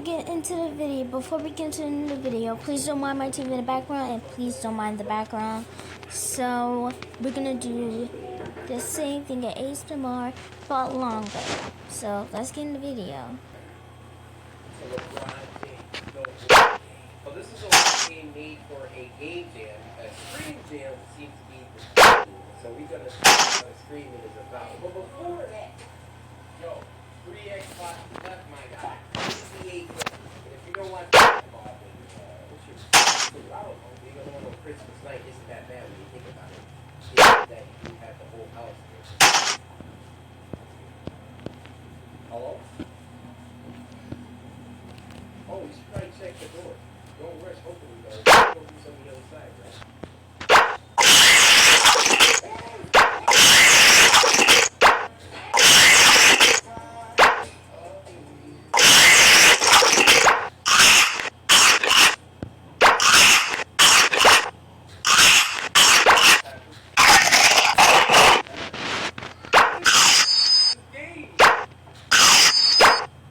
get into the video, please don't mind my TV in the background, and please don't mind the background. So we're gonna do the same thing at ASMR, but longer. So let's get in the video. Well, this is a game made for a game jam. A screen jam seems to be the so we're gonna see what a screen is about. But before that, yo, 3 Xbox left, my guy. 68. And if you don't want basketball, then what's your? I don't know. You don't want no Christmas night. Isn't that bad when you think about it? It's that you have the whole house there. Hello? Oh, we should probably check the door. Don't rush, hopefully, though. Go do some on the other side, right?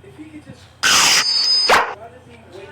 If he could just... Why does he wait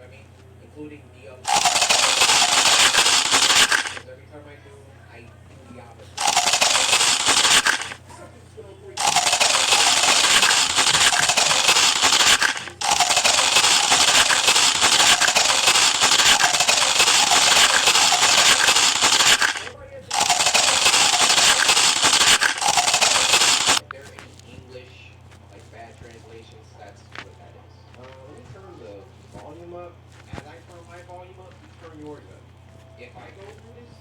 I mean? Including the other. Every time I do the opposite. Something's gonna break. They're in English, like bad translations, that's what that is. Let me turn the volume up. As I turn my volume up, you turn yours up. If I go through this,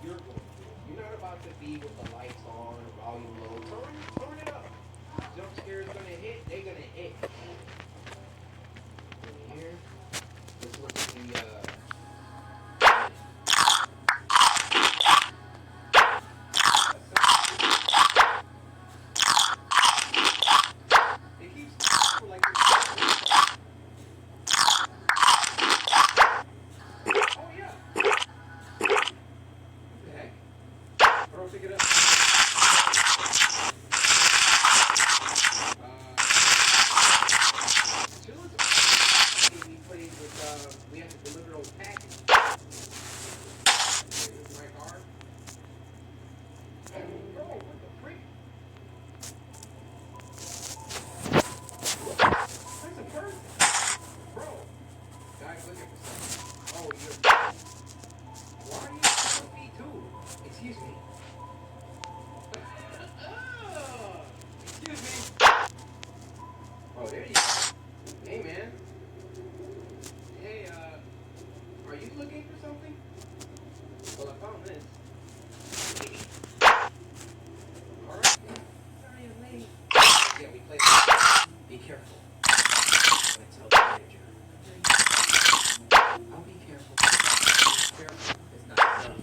you're going through it. You're not about to be with the lights on or volume low. Turn it up. Jump scare's gonna hit, they're gonna hit. In here, let's look at the it keeps like oh yeah. What the heck? I don't pick it up. We played with we have to deliver those packages. Here's my car. Bro, what the freak? That's a bird. Bro. Guys looking for something. Oh, you're why are you telling me too? Excuse me. Excuse me. Oh, there you go. Hey, man. Hey, are you looking for something? Well, I found this. Alright. Sorry I'm late. Yeah, we played. Be careful. I'm gonna tell the manager. I'll be careful. Be careful. It's not done.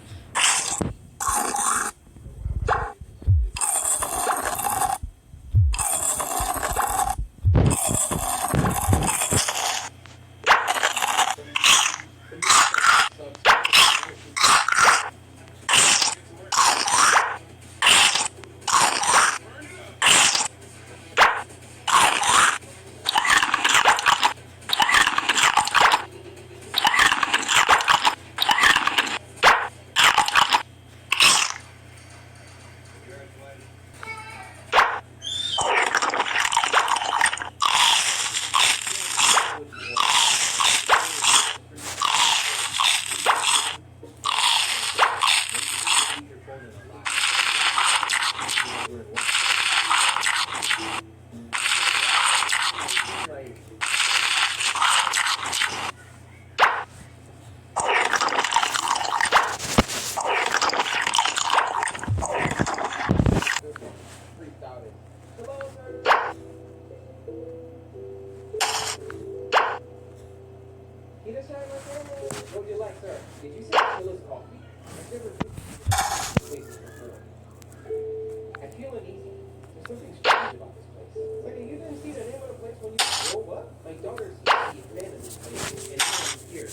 What would you like, sir? Did you say Chilla's coffee? I've never been to this place before. I feel uneasy. There's something strange about this place. Like, you didn't see the name of the place when you drove up? My daughter's the man of this place, and I'm here.